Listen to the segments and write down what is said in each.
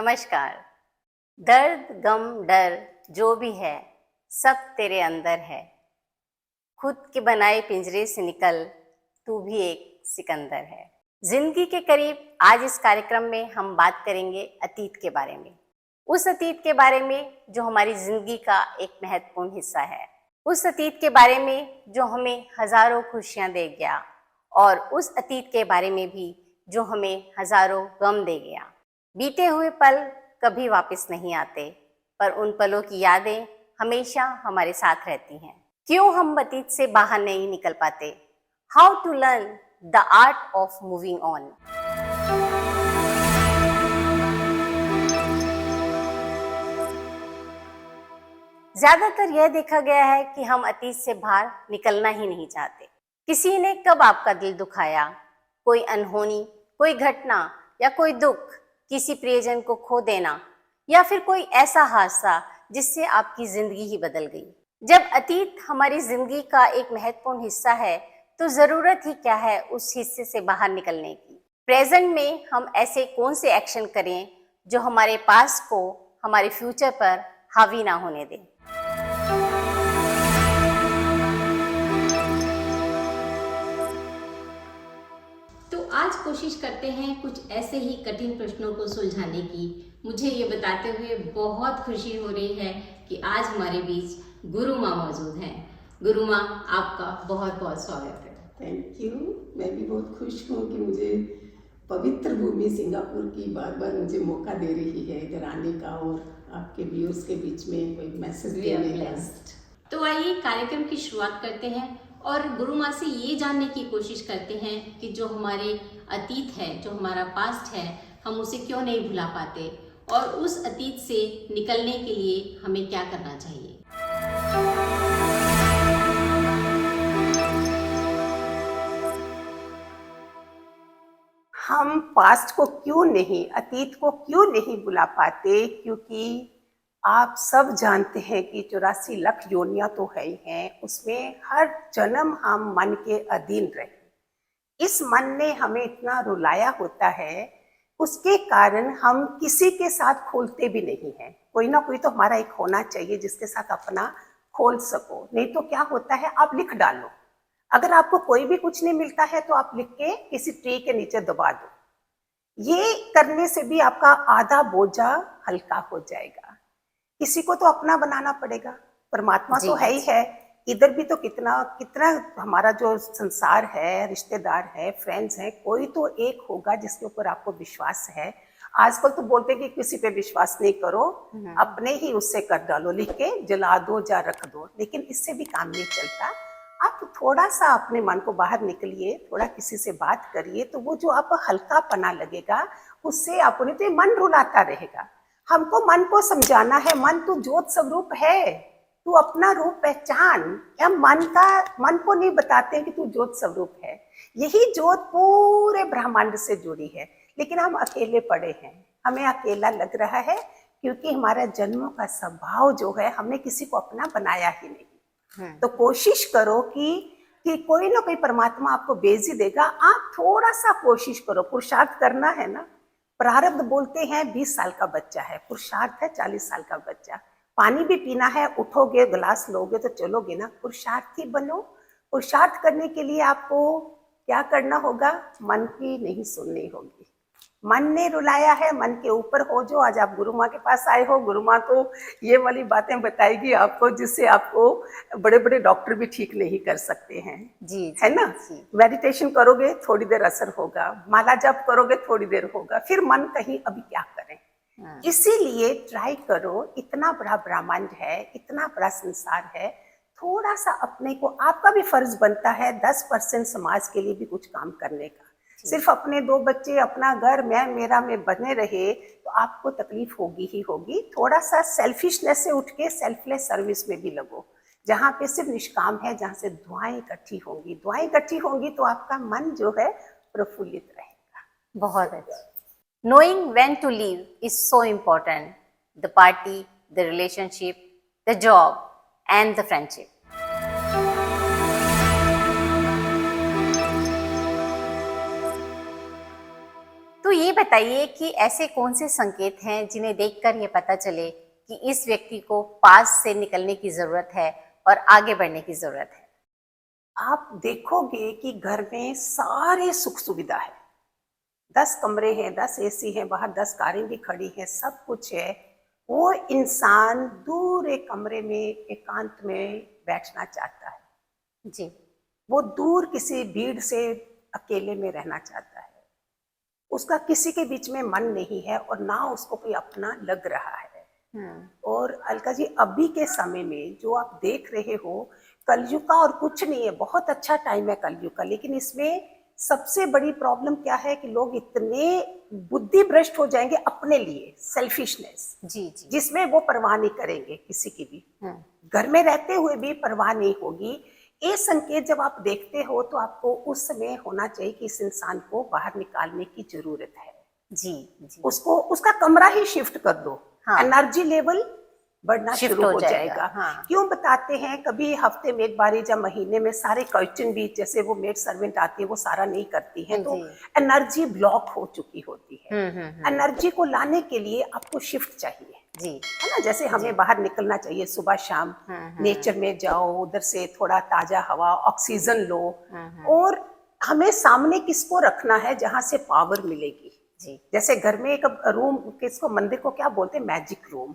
नमस्कार। दर्द गम डर जो भी है सब तेरे अंदर है। खुद के बनाए पिंजरे से निकल, तू भी एक सिकंदर है। जिंदगी के करीब आज इस कार्यक्रम में हम बात करेंगे अतीत के बारे में। उस अतीत के बारे में जो हमारी जिंदगी का एक महत्वपूर्ण हिस्सा है। उस अतीत के बारे में जो हमें हजारों खुशियां दे गया और उस अतीत के बारे में भी जो हमें हजारों गम दे गया। बीते हुए पल कभी वापस नहीं आते, पर उन पलों की यादें हमेशा हमारे साथ रहती हैं। क्यों हम अतीत से बाहर नहीं निकल पाते? How to learn the art of moving on. ज्यादातर यह देखा गया है कि हम अतीत से बाहर निकलना ही नहीं चाहते। किसी ने कब आपका दिल दुखाया? कोई अनहोनी, कोई घटना या कोई दुख, किसी प्रियजन को खो देना या फिर कोई ऐसा हादसा जिससे आपकी जिंदगी ही बदल गई। जब अतीत हमारी जिंदगी का एक महत्वपूर्ण हिस्सा है तो जरूरत ही क्या है उस हिस्से से बाहर निकलने की। प्रेजेंट में हम ऐसे कौन से एक्शन करें जो हमारे पास को हमारे फ्यूचर पर हावी ना होने दें। तो आज कोशिश करते हैं कुछ ऐसे ही कठिन प्रश्नों को सुलझाने की। मुझे ये बताते हुए बहुत खुशी हो रही है कि आज हमारे बीच गुरु माँ मौजूद हैं। गुरु माँ, आपका बहुत बहुत स्वागत है। Thank you. मैं भी बहुत खुश हूँ कि मुझे पवित्र भूमि सिंगापुर की बार बार मुझे मौका दे रही है इधर आने का और आपके व्यूअर्स के बीच में कोई मैसेज देने का। तो आइए कार्यक्रम की शुरुआत करते हैं और गुरु माँ से ये जानने की कोशिश करते हैं कि जो हमारे अतीत है, जो हमारा पास्ट है, हम उसे क्यों नहीं भुला पाते और उस अतीत से निकलने के लिए हमें क्या करना चाहिए। हम पास्ट को क्यों नहीं, अतीत को क्यों नहीं भुला पाते? क्योंकि आप सब जानते हैं कि 84 लाख योनियां तो है ही हैं, उसमें हर जन्म हम मन के अधीन रहे। इस मन ने हमें इतना रुलाया होता है, उसके कारण हम किसी के साथ खोलते भी नहीं हैं। कोई ना कोई तो हमारा एक होना चाहिए जिसके साथ अपना खोल सको। नहीं तो क्या होता है, आप लिख डालो। अगर आपको कोई भी कुछ नहीं मिलता है तो आप लिख के किसी ट्री के नीचे दबा दो। ये करने से भी आपका आधा बोझा हल्का हो जाएगा। किसी को तो अपना बनाना पड़ेगा। परमात्मा तो है ही है, इधर भी तो कितना कितना हमारा जो संसार है, रिश्तेदार है, फ्रेंड्स हैं, कोई तो एक होगा जिसके ऊपर आपको विश्वास है। आजकल तो बोलते हैं कि किसी पे विश्वास नहीं करो, अपने ही उससे कर डालो, लिख के जला दो या रख दो। लेकिन इससे भी काम नहीं चलता। आप थोड़ा सा अपने मन को बाहर निकलिए, थोड़ा किसी से बात करिए, तो वो जो आपको हल्कापना लगेगा उससे अपने तो मन रुलाता रहेगा। हमको मन को समझाना है, मन तो ज्योत स्वरूप है, तू अपना रूप पहचान। हम मन को नहीं बताते हैं कि तू ज्योत स्वरूप है। यही ज्योत पूरे ब्रह्मांड से जुड़ी है, लेकिन हम अकेले पड़े हैं। हमें अकेला लग रहा है क्योंकि हमारा जन्मों का स्वभाव जो है, हमने किसी को अपना बनाया ही नहीं। तो कोशिश करो कि कोई ना कोई परमात्मा आपको भेज ही देगा। आप थोड़ा सा कोशिश करो, पुरुषार्थ करना है ना। प्रारब्ध बोलते हैं 20 साल का बच्चा है, पुरुषार्थ है 40 साल का बच्चा। पानी भी पीना है, उठोगे गिलास लोगे तो चलोगे ना। पुरुषार्थी बनो। पुरुषार्थ करने के लिए आपको क्या करना होगा? मन की नहीं सुननी होगी। मन ने रुलाया है, मन के ऊपर हो जो। आज आप गुरु माँ के पास आए हो, गुरु माँ तो ये वाली बातें बताएगी आपको जिससे आपको बड़े बड़े डॉक्टर भी ठीक नहीं कर सकते हैं। जी, है ना? मेडिटेशन करोगे थोड़ी देर असर होगा, माला जप करोगे थोड़ी देर होगा, फिर मन कहीं अभी क्या करें। इसीलिए ट्राई करो, इतना बड़ा ब्रह्मांड है, इतना बड़ा संसार है, थोड़ा सा अपने को, आपका भी फर्ज बनता है 10% समाज के लिए भी कुछ काम करने का। सिर्फ अपने 2 बच्चे, अपना घर, मैं मेरा में बने रहे तो आपको तकलीफ होगी ही होगी। थोड़ा सा सेल्फिशनेस से उठ के सेल्फलेस सर्विस में भी लगो, जहाँ पे सिर्फ निष्काम है, जहाँ से दुआएं इकट्ठी होंगी। दुआएं इकट्ठी होंगी तो आपका मन जो है प्रफुल्लित रहेगा। बहुत अच्छा। Knowing when to leave is so important. The party, the relationship, the job and the friendship. तो ये बताइए कि ऐसे कौन से संकेत हैं जिन्हें देखकर ये पता चले कि इस व्यक्ति को पास से निकलने की जरूरत है और आगे बढ़ने की जरूरत है। आप देखोगे कि घर में सारे सुख सुविधा है, 10 कमरे हैं, 10 एसी हैं, बाहर 10 कारें भी खड़ी हैं, सब कुछ है। वो इंसान दूर एक कमरे में एकांत में बैठना चाहता है, जी वो दूर किसी भीड़ से अकेले में रहना चाहता है, उसका किसी के बीच में मन नहीं है और ना उसको कोई अपना लग रहा है। और अलका जी, अभी के समय में जो आप देख रहे हो, कलयुग का और कुछ नहीं है, बहुत अच्छा टाइम है कलयुग का, लेकिन इसमें सबसे बड़ी प्रॉब्लम क्या है कि लोग इतने बुद्धि भ्रष्ट हो जाएंगे अपने लिए, सेल्फिशनेस, जी जी। जिसमें वो परवाह नहीं करेंगे किसी की भी, घर में रहते हुए भी परवाह नहीं होगी। ये संकेत जब आप देखते हो तो आपको उस समय होना चाहिए कि इस इंसान को बाहर निकालने की जरूरत है। जी जी। उसको उसका कमरा ही शिफ्ट कर दो, हाँ। एनर्जी लेवल बढ़ना शिफ्ट शुरू हो हो जाएगा, जाएगा। हाँ। क्यों बताते हैं, कभी हफ्ते में एक बार या महीने में सारे कर्टन भी, जैसे वो मेड सर्वेंट आती है वो सारा नहीं करती है, तो जी। एनर्जी ब्लॉक हो चुकी होती है। हम्म। एनर्जी को लाने के लिए आपको शिफ्ट चाहिए, जी है ना। जैसे हमें बाहर निकलना चाहिए सुबह शाम, नेचर में जाओ, उधर से थोड़ा ताजा हवा ऑक्सीजन लो, और हमें सामने किसको रखना है जहां से पावर मिलेगी। जी। जैसे घर में एक रूम, किसको, मंदिर को क्या बोलते हैं, magic room,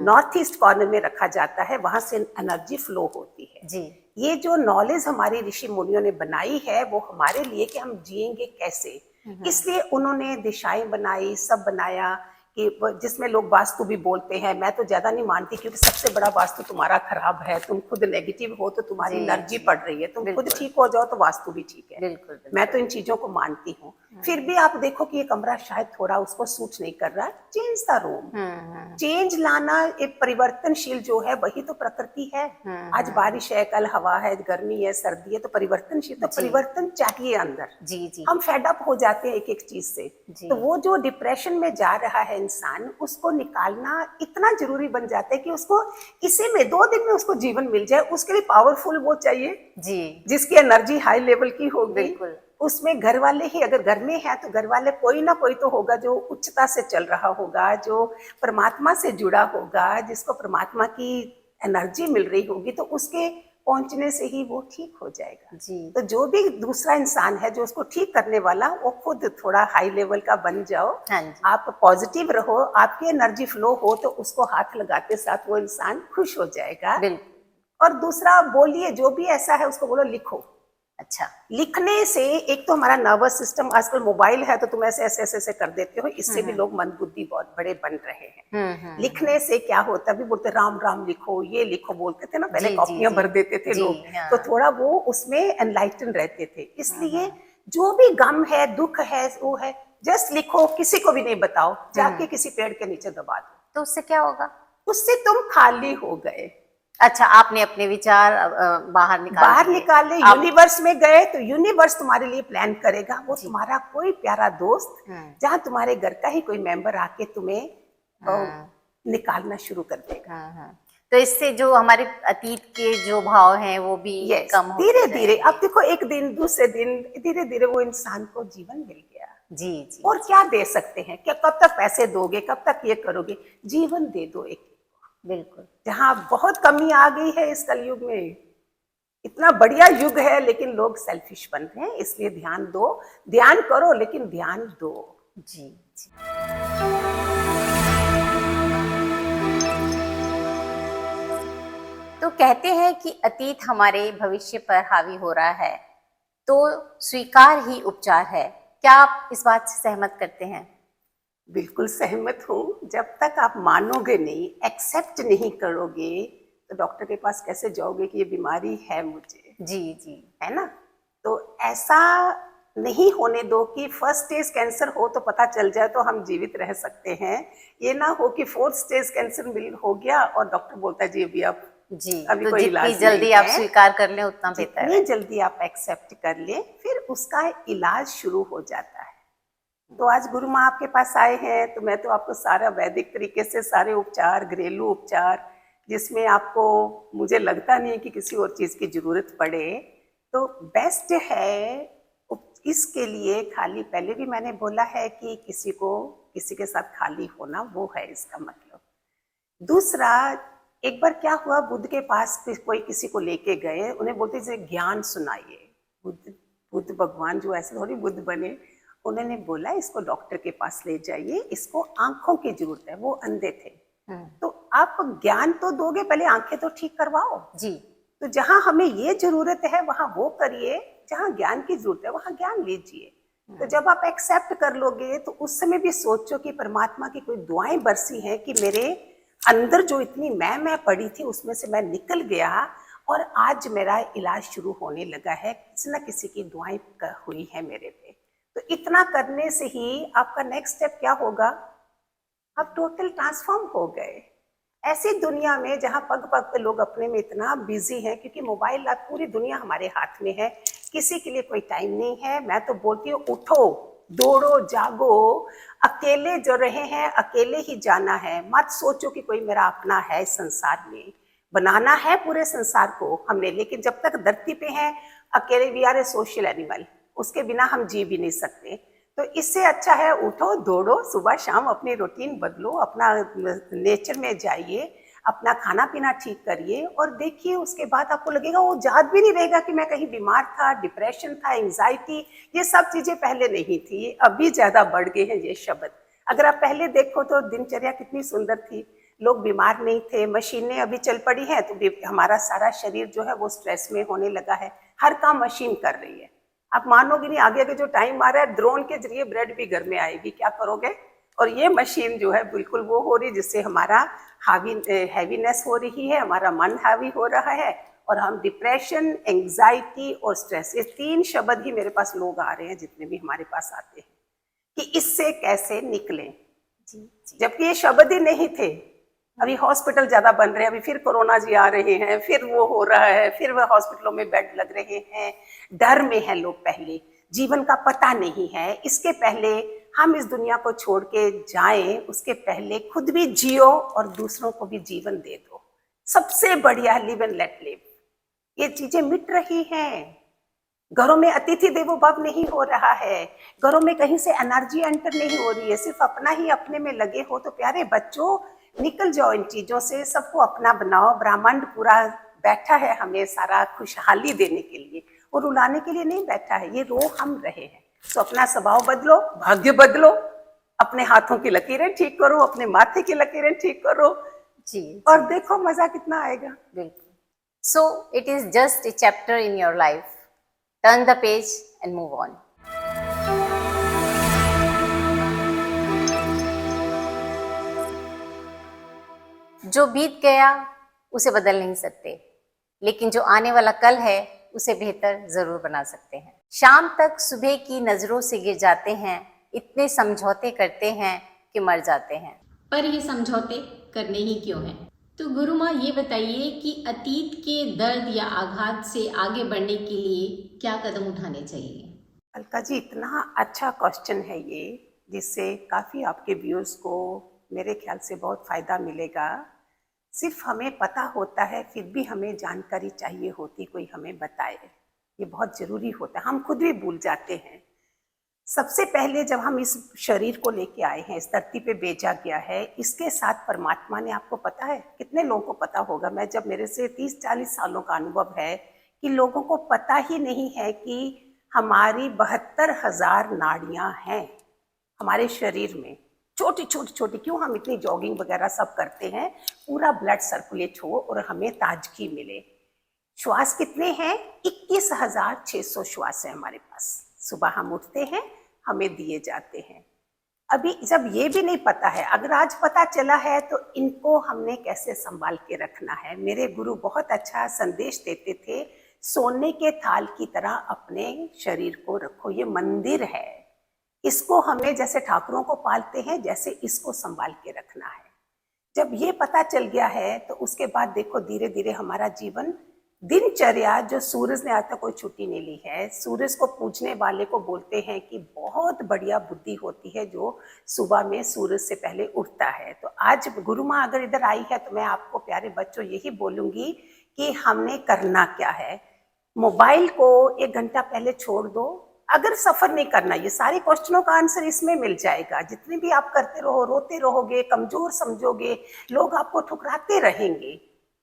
north east corner में रखा जाता है, वहां से एनर्जी फ्लो होती है। जी। ये जो नॉलेज हमारी ऋषि मुनियों ने बनाई है वो हमारे लिए कि हम जिएंगे कैसे, इसलिए उन्होंने दिशाएं बनाई, सब बनाया, कि जिसमें लोग वास्तु भी बोलते हैं। मैं तो ज्यादा नहीं मानती, क्योंकि सबसे बड़ा वास्तु तुम्हारा खराब है, तुम खुद नेगेटिव हो तो तुम्हारी एनर्जी पड़ रही है, तुम खुद ठीक हो जाओ तो वास्तु भी ठीक है। बिल्कुल। मैं तो इन चीजों को मानती हूँ। फिर भी आप देखो कि ये कमरा शायद थोड़ा उसको सूट नहीं कर रहा, चेंज द रूम। चेंज लाना, एक परिवर्तनशील जो है वही तो प्रकृति है। आज बारिश है, कल हवा है, गर्मी है, सर्दी है, तो परिवर्तनशील, तो परिवर्तन चाहिए अंदर। जी जी। हम फेड अप हो जाते हैं एक एक चीज से, तो वो जो डिप्रेशन में जा रहा है इंसान, उसको निकालना इतना जरूरी बन जाता है कि उसको इसी में 2 दिन में उसको जीवन मिल जाए। उसके लिए पावरफुल वो चाहिए जी, जिसकी एनर्जी हाई लेवल की होगी। बिल्कुल। उसमें घर वाले ही, अगर घर में है तो घर वाले कोई ना कोई तो होगा जो उच्चता से चल रहा होगा, जो परमात्मा से जुड़ा होगा, जिसको परमात्मा की एनर्जी मिल रही होगी, तो उसके पहुंचने से ही वो ठीक हो जाएगा। जी। तो जो भी दूसरा इंसान है जो उसको ठीक करने वाला, वो खुद थोड़ा हाई लेवल का बन जाओ। हाँ जी। आप पॉजिटिव रहो, आपकी एनर्जी फ्लो हो, तो उसको हाथ लगाते साथ वो इंसान खुश हो जाएगा। बिल्कुल। और दूसरा, बोलिए, जो भी ऐसा है उसको बोलो लिखो। अच्छा। लिखने से एक तो हमारा नर्वस सिस्टम, आजकल मोबाइल है तो तुम ऐसे ऐसे ऐसे ऐसे कर देते हो, इससे भी लोग मंदबुद्धि बहुत बड़े बन रहे हैं। लिखने से क्या होता है, अभी बोलते राम राम लिखो, ये लिखो, बोलते थे ना पहले, कॉपियां भर देते थे लोग, तो थोड़ा वो उसमें एनलाइटन रहते थे। इसलिए जो भी गम है, दुख है, वो है, जस्ट लिखो, किसी को भी नहीं बताओ, जाके किसी पेड़ के नीचे दबा दो, तो उससे क्या होगा? उससे तुम खाली हो गए। अच्छा, आपने अपने विचार बाहर निकाले, यूनिवर्स में गए, तो यूनिवर्स तुम्हारे लिए प्लान करेगा। वो तुम्हारा कोई प्यारा दोस्त, जहाँ तुम्हारे घर का ही कोई मेंबर आके तुम्हें निकालना शुरू कर देगा। तो इससे जो हमारे अतीत के जो भाव हैं वो भी कम हो, धीरे धीरे। अब देखो, एक दिन, दूसरे दिन, धीरे धीरे वो इंसान को जीवन मिल गया। जी जी। और क्या दे सकते हैं, क्या कब तक पैसे दोगे, कब तक ये करोगे, जीवन दे दो एक। बिल्कुल। जहाँ बहुत कमी आ गई है इस कलयुग में, इतना बढ़िया युग है लेकिन लोग सेल्फिश बन रहे हैं, इसलिए ध्यान दो, ध्यान करो, लेकिन ध्यान दो। जी जी। तो कहते हैं कि अतीत हमारे भविष्य पर हावी हो रहा है, तो स्वीकार ही उपचार है। क्या आप इस बात से सहमत करते हैं? बिल्कुल सहमत हूँ। जब तक आप मानोगे नहीं, एक्सेप्ट नहीं करोगे, तो डॉक्टर के पास कैसे जाओगे कि ये बीमारी है मुझे? जी जी। है ना। तो ऐसा नहीं होने दो कि फर्स्ट स्टेज कैंसर हो तो पता चल जाए तो हम जीवित रह सकते हैं। ये ना हो कि 4th स्टेज कैंसर हो गया और डॉक्टर बोलता है जी अभी आप अभी तो कोई जितनी इलाज जल्दी आप स्वीकार कर लें उतना बेहतर है। जितनी जल्दी आप एक्सेप्ट कर लें, फिर उसका इलाज शुरू हो जाता है। तो आज गुरु माँ आपके पास आए हैं, तो मैं तो आपको सारा वैदिक तरीके से सारे उपचार, घरेलू उपचार, जिसमें आपको, मुझे लगता नहीं है कि किसी और चीज की जरूरत पड़े, तो बेस्ट है इसके लिए खाली, पहले भी मैंने बोला है कि किसी के साथ खाली होना वो है इसका मतलब। दूसरा, एक बार क्या हुआ, बुद्ध के पास कोई किसी को लेके गए, उन्हें बोलते थे ज्ञान सुनाइए। बुद्ध भगवान जो ऐसे थोड़ी बुद्ध बने, उन्होंने बोला इसको डॉक्टर के पास ले जाइए, इसको आंखों की जरूरत है, वो अंधे थे। तो आप ज्ञान तो दोगे, पहले आंखें तो ठीक करवाओ जी। तो जहां हमें ये जरूरत है वहां वो करिए, जहां ज्ञान की जरूरत है वहां ज्ञान लीजिए। तो जब आप एक्सेप्ट कर लोगे तो उस समय भी सोचो कि परमात्मा की कोई दुआएं बरसी हैं कि मेरे अंदर जो इतनी मैं पड़ी थी उसमें से मैं निकल गया और आज मेरा इलाज शुरू होने लगा है, किसी न किसी की दुआएं हुई है मेरे पे। तो इतना करने से ही आपका नेक्स्ट स्टेप क्या होगा, आप टोटल ट्रांसफॉर्म हो गए। ऐसी दुनिया में जहां पग पग पे लोग अपने में इतना बिजी हैं, क्योंकि मोबाइल, अब पूरी दुनिया हमारे हाथ में है, किसी के लिए कोई टाइम नहीं है। मैं तो बोलती हूँ उठो, दौड़ो, जागो, अकेले जो रहे हैं अकेले ही जाना है। मत सोचो कि कोई मेरा अपना है इस संसार में, बनाना है पूरे संसार को हमने, लेकिन जब तक धरती पे है अकेले, we are a social animal, उसके बिना हम जी भी नहीं सकते। तो इससे अच्छा है उठो, दौड़ो, सुबह शाम अपनी रूटीन बदलो, अपना नेचर में जाइए, अपना खाना पीना ठीक करिए और देखिए, उसके बाद आपको लगेगा, वो याद भी नहीं रहेगा कि मैं कहीं बीमार था, डिप्रेशन था, एंजाइटी, ये सब चीजें पहले नहीं थी, ये अभी ज्यादा बढ़ गए हैं ये शब्द। अगर आप पहले देखो तो दिनचर्या कितनी सुंदर थी, लोग बीमार नहीं थे, मशीनें अभी चल पड़ी हैं तो हमारा सारा शरीर जो है वो स्ट्रेस में होने लगा है, हर काम मशीन कर रही है। आप मानोगे नहीं, आगे जो टाइम आ रहा है ड्रोन के जरिए ब्रेड भी घर में आएगी, क्या करोगे? और ये मशीन जो है बिल्कुल वो हो रही जिससे हमारा हैवीनेस हो रही है, हमारा मन हैवी हो रहा है और हम डिप्रेशन, एंजाइटी और स्ट्रेस, ये 3 शब्द ही मेरे पास लोग आ रहे हैं जितने भी हमारे पास आते हैं कि इससे कैसे निकलें। जबकि ये शब्द ही नहीं थे। अभी हॉस्पिटल ज्यादा बन रहे हैं, अभी फिर कोरोना जी आ रहे हैं, फिर वो हो रहा है, फिर वह हॉस्पिटलों में बेड लग रहे हैं, डर में है लोग, पहले जीवन का पता नहीं है। इसके पहले हम इस दुनिया को छोड़ के जाएं, उसके पहले खुद भी जियो और दूसरों को भी जीवन दे दो। सबसे बढ़िया लिव एंड लेट लिव। ये चीजें मिट रही हैं, घरों में अतिथि देवो भव नहीं हो रहा है, घरों में कहीं से एनर्जी एंटर नहीं हो रही है, सिर्फ अपना ही अपने में लगे हो। तो प्यारे बच्चों, निकल जाओ इन चीजों से, सबको अपना बनाओ। ब्रह्मांड पूरा बैठा है हमें सारा खुशहाली देने के लिए, और रुलाने के लिए नहीं बैठा है, ये रो हम रहे हैं। तो अपना स्वभाव बदलो, भाग्य बदलो, अपने हाथों की लकीरें ठीक करो, अपने माथे की लकीरें ठीक करो जी, और देखो मजा कितना आएगा। बिल्कुल। So it is just a chapter in your life. Turn the page and move on. जो बीत गया उसे बदल नहीं सकते, लेकिन जो आने वाला कल है उसे बेहतर जरूर बना सकते हैं। शाम तक सुबह की नजरों से गिर जाते हैं, इतने समझौते करते हैं कि मर जाते हैं। पर ये समझौते करने ही क्यों हैं? तो गुरु माँ ये बताइए कि अतीत के दर्द या आघात से आगे बढ़ने के लिए क्या कदम उठाने चाहिए? अलका जी, इतना अच्छा क्वेश्चन है ये, जिससे काफ़ी आपके व्यूअर्स को मेरे ख्याल से बहुत फ़ायदा मिलेगा। सिर्फ हमें पता होता है, फिर भी हमें जानकारी चाहिए होती, कोई हमें बताए, ये बहुत ज़रूरी होता है, हम खुद भी भूल जाते हैं। सबसे पहले जब हम इस शरीर को लेके आए हैं, इस धरती पे भेजा गया है, इसके साथ परमात्मा ने, आपको पता है कितने लोगों को पता होगा, मैं जब मेरे से 30-40 सालों का अनुभव है कि लोगों को पता ही नहीं है कि हमारी 72,000 नाड़ियां हैं हमारे शरीर में, छोटी छोटी छोटी। क्यों हम इतनी जॉगिंग वगैरह सब करते हैं, पूरा ब्लड सर्कुलेट हो और हमें ताजगी मिले। श्वास कितने हैं? 21,600 श्वास है हमारे पास। सुबह हम उठते हैं, हमें दिए जाते हैं। अभी जब ये भी नहीं पता है, अगर आज पता चला है तो इनको हमने कैसे संभाल के रखना है। मेरे गुरु बहुत अच्छा संदेश देते थे, सोने के थाल की तरह अपने शरीर को रखो, ये मंदिर है, इसको हमें जैसे ठाकुरों को पालते हैं, जैसे इसको संभाल के रखना है। जब ये पता चल गया है तो उसके बाद देखो धीरे धीरे हमारा जीवन, दिनचर्या, जो सूरज ने आज तक कोई छुट्टी नहीं ली है। सूरज को पूजने वाले को बोलते हैं कि बहुत बढ़िया बुद्धि होती है जो सुबह में सूरज से पहले उठता है। तो आज गुरु माँ अगर इधर आई है तो मैं आपको प्यारे बच्चों यही बोलूंगी कि हमने करना क्या है। मोबाइल को 1 घंटा पहले छोड़ दो, अगर सफर नहीं करना, ये सारे क्वेश्चनों का आंसर इसमें मिल जाएगा। जितने भी आप करते रहो, रोते रहोगे, कमजोर समझोगे, लोग आपको ठुकराते रहेंगे।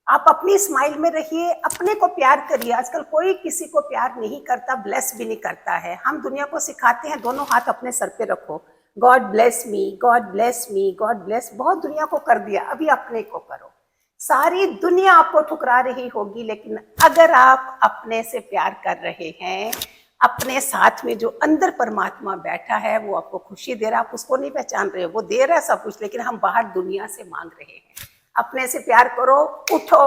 आप अपनी स्माइल में रहिए, अपने को प्यार करिए। आजकल कोई किसी को प्यार नहीं करता, ब्लेस भी नहीं करता है। हम दुनिया को सिखाते हैं दोनों हाथ अपने सर पे रखो, God bless me, God bless me, God bless. बहुत दुनिया को कर दिया, अभी अपने को करो। सारी दुनिया आपको ठुकरा रही होगी, लेकिन अगर आप अपने से प्यार कर रहे हैं, अपने साथ में जो अंदर परमात्मा बैठा है वो आपको खुशी दे रहा है। आप उसको नहीं पहचान रहे हो, वो दे रहा है सब कुछ, लेकिन हम बाहर दुनिया से मांग रहे हैं। अपने से प्यार करो, उठो,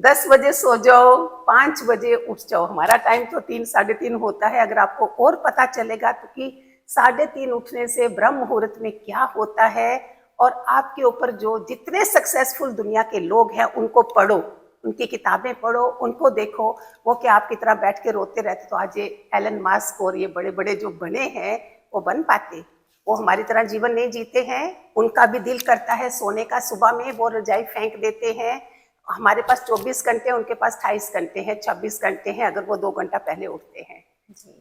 10 बजे सो जाओ, 5 बजे उठ जाओ। हमारा टाइम तो 3 साढ़े 3 होता है। अगर आपको और पता चलेगा तो कि 3:30 उठने से ब्रह्म मुहूर्त में क्या होता है, और आपके ऊपर जो जितने सक्सेसफुल दुनिया के लोग हैं उनको पढ़ो, उनकी किताबें पढ़ो, उनको देखो। वो क्या आपकी तरह बैठ के रोते रहते तो आज ये एलन मास्क और ये बड़े बड़े जो बने हैं वो बन पाते? वो हमारी तरह जीवन नहीं जीते हैं। उनका भी दिल करता है सोने का, सुबह में वो रजाई फेंक देते हैं। हमारे पास 24 घंटे, उनके पास 28 घंटे हैं, 26 घंटे हैं अगर वो 2 घंटा पहले उठते हैं।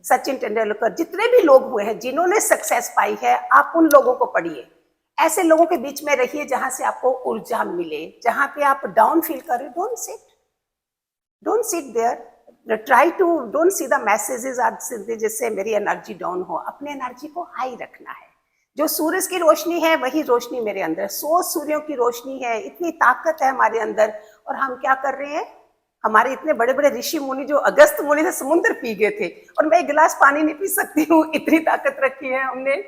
सचिन तेंदुलकर, जितने भी लोग हुए हैं जिन्होंने सक्सेस पाई है, आप उन लोगों को पढ़िए। ऐसे लोगों के बीच में रहिए जहां से आपको ऊर्जा मिले। जहां पे आप डाउन फील कर रहे, don't sit there, try to don't see the messages जिससे मेरी एनर्जी डाउन हो। अपने एनर्जी को हाई रखना है। जो सूरज की रोशनी है वही रोशनी मेरे अंदर, 100 सूर्यों की रोशनी है। इतनी ताकत है हमारे अंदर, और हम क्या कर रहे हैं? हमारे इतने बड़े बड़े ऋषि मुनि, जो अगस्त मुनि से समुद्र पी गए थे, और मैं 1 गिलास पानी नहीं पी सकती हूँ, इतनी ताकत रखी है हमने।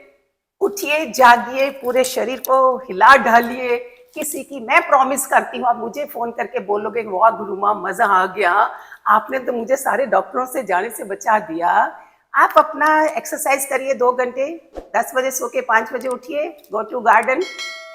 उठिए, जागिए, पूरे शरीर को हिला ढालिए। किसी की, मैं प्रॉमिस करती हूँ, आप मुझे फोन करके बोलोगे वाह गुरु माँ मजा आ गया, आपने तो मुझे सारे डॉक्टरों से जाने से बचा दिया। आप अपना एक्सरसाइज करिए 2 घंटे, 10 बजे सो के 5 बजे उठिए, गो टू गार्डन,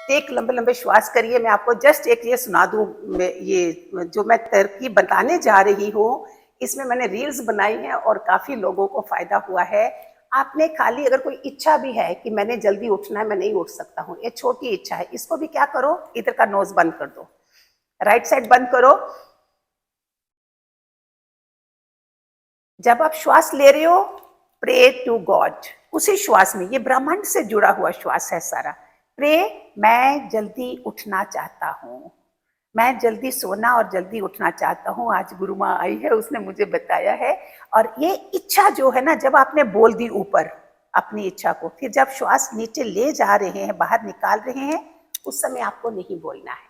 एक लंबे लंबे श्वास करिए। मैं आपको जस्ट एक ये सुना दूं, ये जो मैं तरकीब बताने जा रही हूँ, इसमें मैंने रील्स बनाई हैं और काफी लोगों को फायदा हुआ है। आपने खाली अगर कोई इच्छा भी है कि मैंने जल्दी उठना है, मैं नहीं उठ सकता हूँ, ये छोटी इच्छा है, इसको भी क्या करो, इधर का नोज बंद कर दो, राइट साइड बंद करो। जब आप श्वास ले रहे हो, प्रे टू गॉड, उसी श्वास में, ये ब्रह्मांड से जुड़ा हुआ श्वास है सारा। प्रे, मैं जल्दी उठना चाहता हूँ, मैं जल्दी सोना और जल्दी उठना चाहता हूँ। आज गुरु माँ आई है, उसने मुझे बताया है। और ये इच्छा जो है ना, जब आपने बोल दी ऊपर अपनी इच्छा को, फिर जब श्वास नीचे ले जा रहे हैं, बाहर निकाल रहे हैं, उस समय आपको नहीं बोलना है।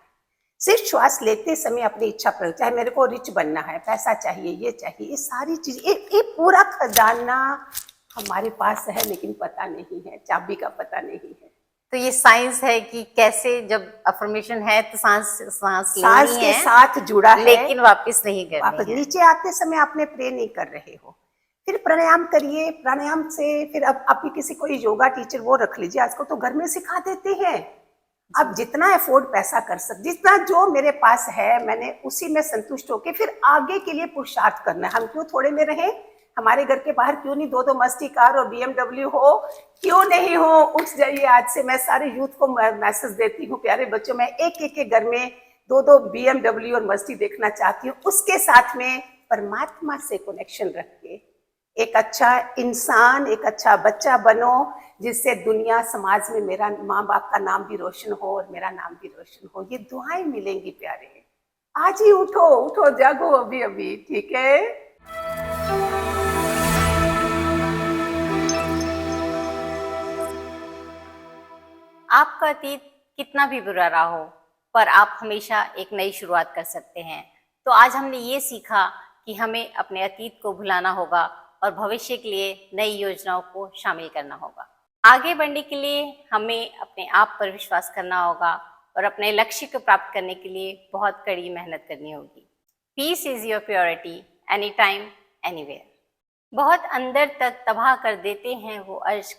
सिर्फ श्वास लेते समय अपनी इच्छा पर, चाहे मेरे को रिच बनना है, पैसा चाहिए, ये चाहिए, ये सारी चीज, ये पूरा खजाना हमारे पास है, लेकिन पता नहीं है, चाबी का पता नहीं है। तो ये साइंस है कि कैसे जब अफर्मेशन है तो सांस सांस के साथ जुड़ा है, लेकिन वापस नहीं करनी वापस है। नीचे आते समय आपने प्रे नहीं कर रहे हो। फिर प्राणायाम करिए, प्राणायाम से फिर अब आपकी किसी कोई योगा टीचर वो रख लीजिए, आजकल तो घर में सिखा देते हैं। अब जितना अफोर्ड पैसा कर सकते, जितना जो मेरे पास है मैंने उसी में संतुष्ट होकर फिर आगे के लिए पुरुषार्थ करना है। हम क्यों थोड़े में रहे? हमारे घर के बाहर क्यों नहीं 2-2 मस्ती कार और BMW हो? क्यों नहीं हो? उठ जाइए आज से। मैं सारे यूथ को मैसेज देती हूँ, प्यारे बच्चों, मैं एक एक के घर में 2-2 BMW और मस्ती देखना चाहती हूँ। उसके साथ में परमात्मा से कनेक्शन रख के एक अच्छा इंसान, एक अच्छा बच्चा बनो, जिससे दुनिया समाज में मेरा माँ बाप का नाम भी रोशन हो और मेरा नाम भी रोशन हो। ये दुआएं मिलेंगी प्यारे। आज ही उठो, उठो, जागो अभी अभी, ठीक है? आपका अतीत कितना भी बुरा रहा हो, पर आप हमेशा एक नई शुरुआत कर सकते हैं। तो आज हमने ये सीखा कि हमें अपने अतीत को भुलाना होगा और भविष्य के लिए नई योजनाओं को शामिल करना होगा। आगे बढ़ने के लिए हमें अपने आप पर विश्वास करना होगा और अपने लक्ष्य को प्राप्त करने के लिए बहुत कड़ी मेहनत करनी होगी। Peace is your purity, any time anywhere. बहुत अंदर तक तबाह कर देते हैं वो अश्क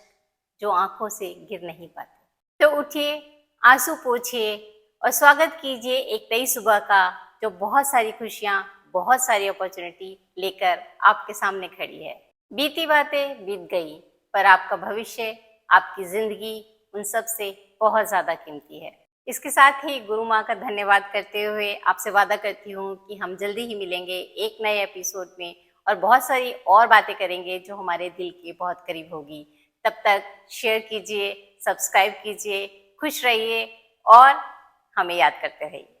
जो आंखों से गिर नहीं पाते। तो उठिए, आंसू पोंछिए और स्वागत कीजिए एक नई सुबह का, जो बहुत सारी खुशियां, बहुत सारी अपॉर्चुनिटी लेकर आपके सामने खड़ी है। बीती बातें बीत गई, पर आपका भविष्य, आपकी जिंदगी उन सब से बहुत ज्यादा कीमती है। इसके साथ ही गुरु माँ का धन्यवाद करते हुए आपसे वादा करती हूँ कि हम जल्दी ही मिलेंगे एक नए एपिसोड में और बहुत सारी और बातें करेंगे जो हमारे दिल के बहुत करीब होगी। तब तक शेयर कीजिए, सब्सक्राइब कीजिए, खुश रहिए और हमें याद करते रहिए।